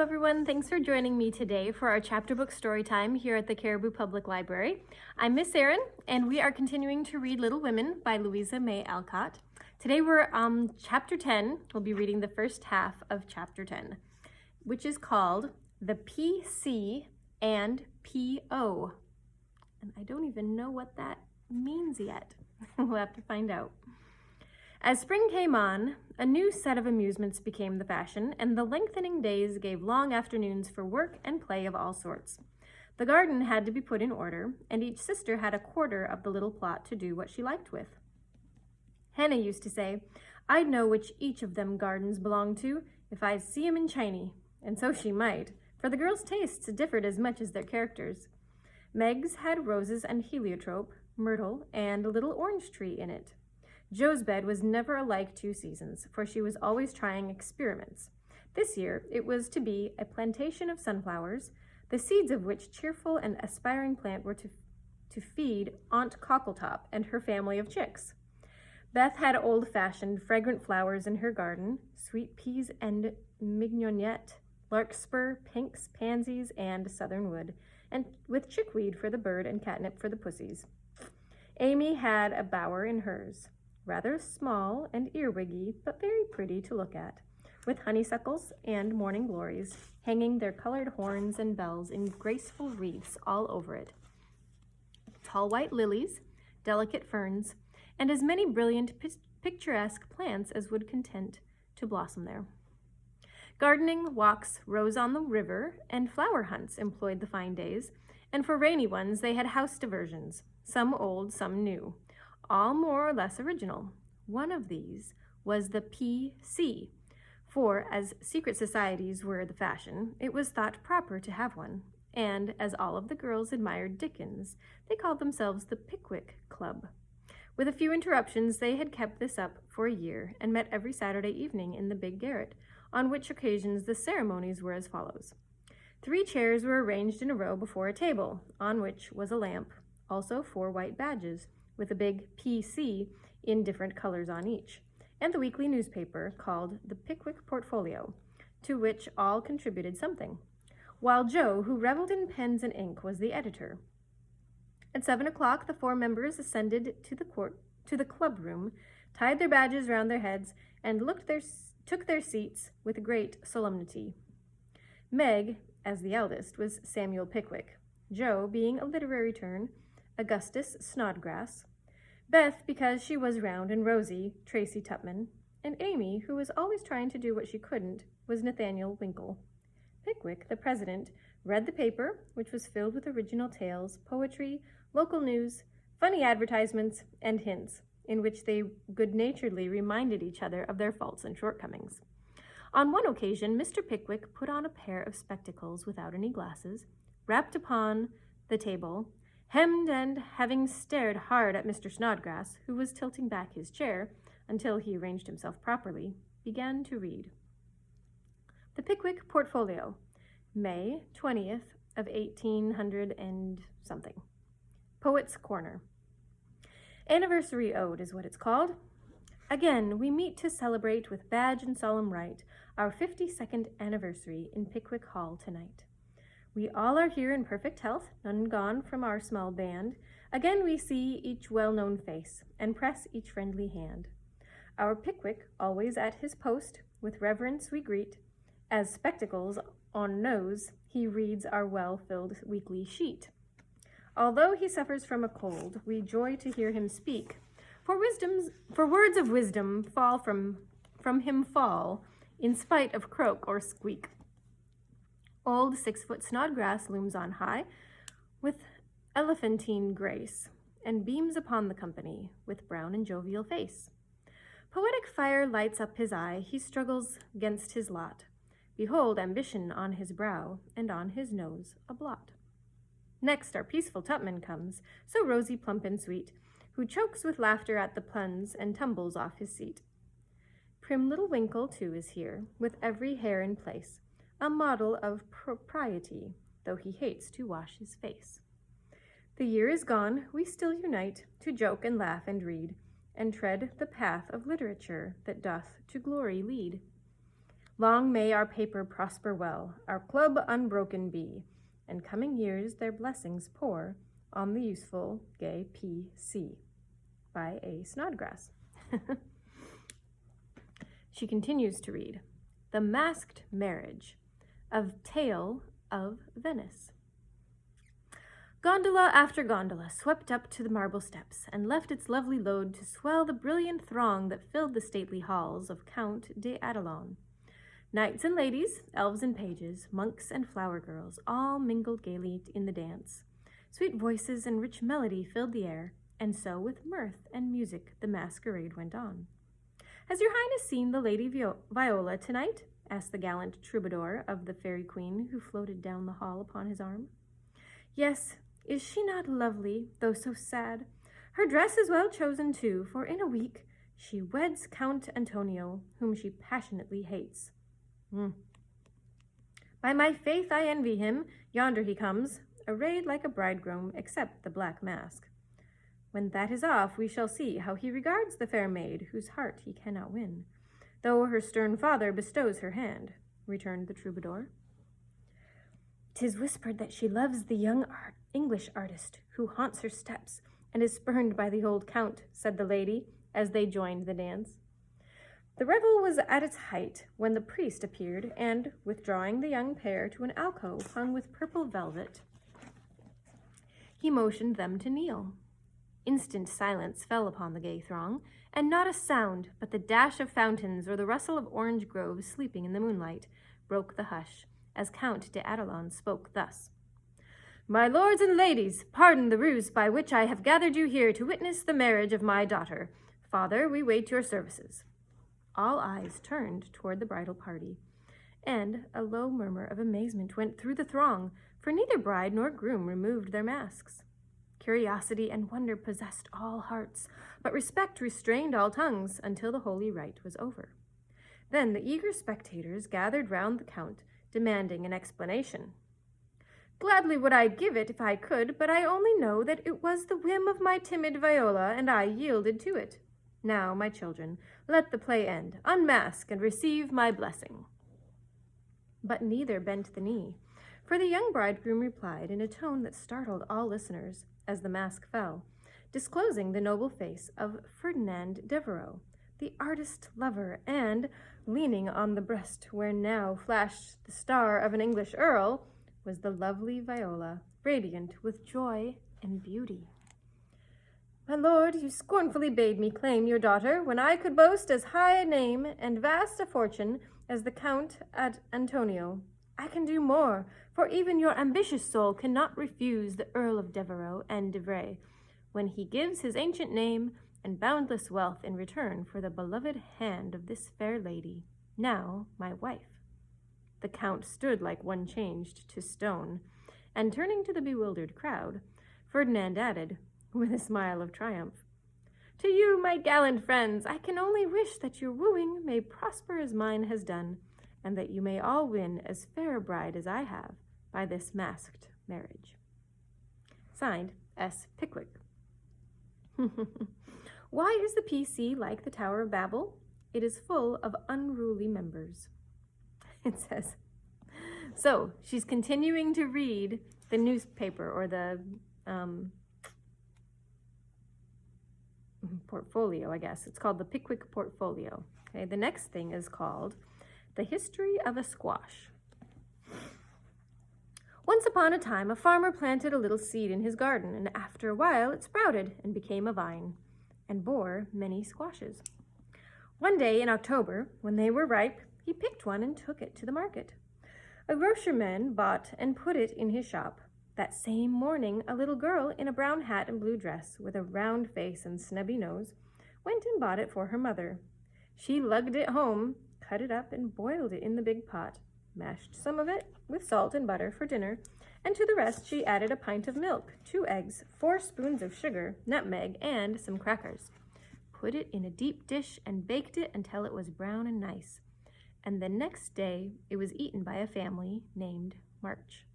everyone. Thanks for joining me today for our chapter book story time here at the Caribou Public Library. I'm Miss Erin, and we are continuing to read Little Women by Louisa May Alcott. Today we're chapter 10. We'll be reading the first half of chapter 10, which is called The PC and PO. And I don't even know what that means yet. We'll have to find out. As spring came on, a new set of amusements became the fashion, and the lengthening days gave long afternoons for work and play of all sorts. The garden had to be put in order, and each sister had a quarter of the little plot to do what she liked with. Hannah used to say, "I'd know which each of them gardens belonged to if I see 'em in Chiney," and so she might, for the girls' tastes differed as much as their characters. Meg's had roses and heliotrope, myrtle, and a little orange tree in it. Jo's bed was never alike 2 seasons, for she was always trying experiments. This year, it was to be a plantation of sunflowers, the seeds of which cheerful and aspiring plant were to feed Aunt Cockletop and her family of chicks. Beth had old-fashioned, fragrant flowers in her garden, sweet peas and mignonette, larkspur, pinks, pansies, and southernwood, and with chickweed for the bird and catnip for the pussies. Amy had a bower in hers, rather small and earwiggy, but very pretty to look at, with honeysuckles and morning glories hanging their colored horns and bells in graceful wreaths all over it, tall white lilies, delicate ferns, and as many brilliant, picturesque plants as would content to blossom there. Gardening walks rose on the river, and flower hunts employed the fine days, and for rainy ones they had house diversions, some old, some new, all more or less original. One of these was the PC, for as secret societies were the fashion, it was thought proper to have one, and as all of the girls admired Dickens, they called themselves the Pickwick Club. With a few interruptions, they had kept this up for a year and met every Saturday evening in the big garret, on which occasions the ceremonies were as follows. 3 chairs were arranged in a row before a table, on which was a lamp, also 4 white badges, with a big PC in different colors on each, and the weekly newspaper called the Pickwick Portfolio, to which all contributed something, while Jo, who reveled in pens and ink, was the editor. At 7 o'clock, the 4 members ascended to the club room, tied their badges round their heads, and took their seats with great solemnity. Meg, as the eldest, was Samuel Pickwick, Jo being a literary turn, Augustus Snodgrass, Beth, because she was round and rosy, Tracy Tupman, and Amy, who was always trying to do what she couldn't, was Nathaniel Winkle. Pickwick, the president, read the paper, which was filled with original tales, poetry, local news, funny advertisements, and hints, in which they good-naturedly reminded each other of their faults and shortcomings. On one occasion, Mr. Pickwick put on a pair of spectacles without any glasses, rapped upon the table, hemmed, and having stared hard at Mr. Snodgrass, who was tilting back his chair until he arranged himself properly, began to read. The Pickwick Portfolio, May 20th of 1800 and something. Poet's Corner. Anniversary Ode is what it's called. Again, we meet to celebrate with badge and solemn rite our 52nd anniversary in Pickwick Hall tonight. We all are here in perfect health, none gone from our small band. Again we see each well-known face, and press each friendly hand. Our Pickwick, always at his post, with reverence we greet. As spectacles on nose, he reads our well-filled weekly sheet. Although he suffers from a cold, we joy to hear him speak, for words of wisdom fall from him fall, in spite of croak or squeak. Old 6-foot Snodgrass looms on high, with elephantine grace, and beams upon the company, with brown and jovial face. Poetic fire lights up his eye, he struggles 'gainst his lot. Behold ambition on his brow, and on his nose a blot. Next our peaceful Tupman comes, so rosy, plump, and sweet, who chokes with laughter at the puns, and tumbles off his seat. Prim little Winkle, too, is here, with every hair in place, a model of propriety, though he hates to wash his face. The year is gone, we still unite, to joke and laugh and read, and tread the path of literature that doth to glory lead. Long may our paper prosper well, our club unbroken be, and coming years their blessings pour on the useful gay P.C. by A. Snodgrass. She continues to read, The Masked Marriage of Tale of Venice. Gondola after gondola swept up to the marble steps and left its lovely load to swell the brilliant throng that filled the stately halls of Count de Adelon. Knights and ladies, elves and pages, monks and flower girls, all mingled gaily in the dance. Sweet voices and rich melody filled the air, and so with mirth and music the masquerade went on. Has your highness seen the Lady Viola tonight? Asked the gallant troubadour of the fairy queen who floated down the hall upon his arm. Yes, is she not lovely, though so sad? Her dress is well chosen too, for in a week she weds Count Antonio, whom she passionately hates. By my faith I envy him. Yonder he comes, arrayed like a bridegroom, except the black mask. When that is off, we shall see how he regards the fair maid, whose heart he cannot win, though her stern father bestows her hand, returned the troubadour. 'Tis whispered that she loves the young English artist, who haunts her steps, and is spurned by the old count, said the lady, as they joined the dance. The revel was at its height when the priest appeared, and, withdrawing the young pair to an alcove hung with purple velvet, he motioned them to kneel. Instant silence fell upon the gay throng, and not a sound but the dash of fountains or the rustle of orange groves sleeping in the moonlight broke the hush, as Count de Adelon spoke thus. My lords and ladies, pardon the ruse by which I have gathered you here to witness the marriage of my daughter. Father, we wait your services. All eyes turned toward the bridal party, and a low murmur of amazement went through the throng, for neither bride nor groom removed their masks. Curiosity and wonder possessed all hearts, but respect restrained all tongues until the holy rite was over. Then the eager spectators gathered round the count, demanding an explanation. Gladly would I give it if I could, but I only know that it was the whim of my timid Viola, and I yielded to it. Now, my children, let the play end. Unmask and receive my blessing. But neither bent the knee, for the young bridegroom replied in a tone that startled all listeners as the mask fell, disclosing the noble face of Ferdinand Devereux, the artist lover, and, leaning on the breast where now flashed the star of an English earl, was the lovely Viola, radiant with joy and beauty. My lord, you scornfully bade me claim your daughter when I could boast as high a name and vast a fortune as the Count Antonio. I can do more, for even your ambitious soul cannot refuse the Earl of Devereux and Devray when he gives his ancient name and boundless wealth in return for the beloved hand of this fair lady, now my wife. The Count stood like one changed to stone, and turning to the bewildered crowd, Ferdinand added, with a smile of triumph, To you, my gallant friends, I can only wish that your wooing may prosper as mine has done, and that you may all win as fair a bride as I have by this masked marriage. Signed, S. Pickwick. Why is the PC like the Tower of Babel? It is full of unruly members. It says. So she's continuing to read the newspaper or the portfolio, I guess. It's called the Pickwick Portfolio. Okay, the next thing is called The History of a Squash. Once upon a time, a farmer planted a little seed in his garden, and after a while it sprouted and became a vine, and bore many squashes. One day in October, when they were ripe, he picked one and took it to the market. A grocerman bought and put it in his shop. That same morning, a little girl in a brown hat and blue dress, with a round face and snubby nose, went and bought it for her mother. She lugged it home, cut it up, and boiled it in the big pot, mashed some of it with salt and butter for dinner, and to the rest she added a pint of milk, 2 eggs, 4 spoons of sugar, nutmeg, and some crackers. Put it in a deep dish and baked it until it was brown and nice. And the next day it was eaten by a family named March,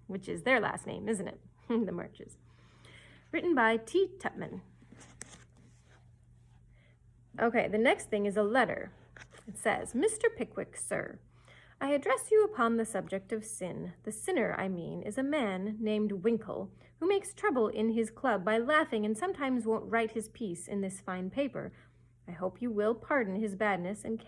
which is their last name, isn't it? The Marches. Written by T. Tupman. Okay, the next thing is a letter. It says, Mr. Pickwick, sir, I address you upon the subject of sin. The sinner, I mean, is a man named Winkle, who makes trouble in his club by laughing and sometimes won't write his piece in this fine paper. I hope you will pardon his badness and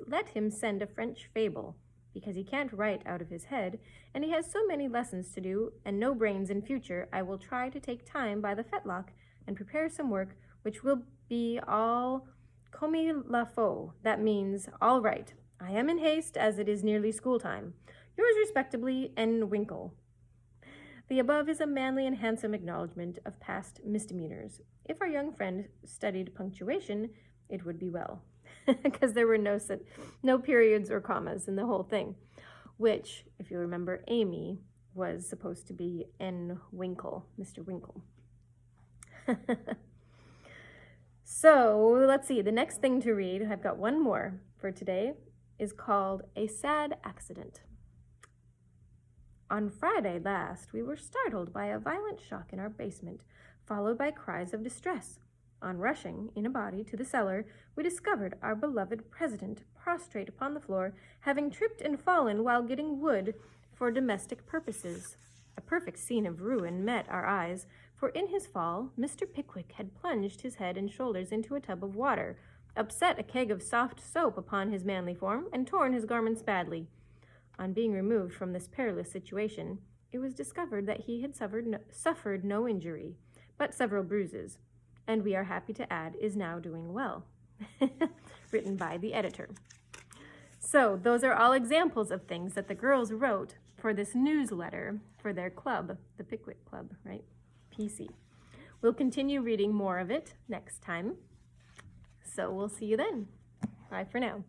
let him send a French fable, because he can't write out of his head, and he has so many lessons to do, and no brains in future. I will try to take time by the fetlock and prepare some work which will be all comme il faut. That means all right. I am in haste, as it is nearly school time. Yours respectably, N. Winkle. The above is a manly and handsome acknowledgment of past misdemeanors. If our young friend studied punctuation, it would be well, because there were no periods or commas in the whole thing, which, if you remember, Amy was supposed to be N. Winkle, Mr. Winkle. So let's see, the next thing to read, I've got one more for today, is called A Sad Accident. On Friday last, we were startled by a violent shock in our basement, followed by cries of distress. On rushing in a body to the cellar, we discovered our beloved president prostrate upon the floor, having tripped and fallen while getting wood for domestic purposes. A perfect scene of ruin met our eyes, for in his fall, Mr. Pickwick had plunged his head and shoulders into a tub of water, upset a keg of soft soap upon his manly form, and torn his garments badly. On being removed from this perilous situation, it was discovered that he had suffered no injury, but several bruises, and we are happy to add is now doing well. Written by the editor. So those are all examples of things that the girls wrote for this newsletter for their club, the Pickwick Club, right? PC. We'll continue reading more of it next time. So we'll see you then. Bye for now.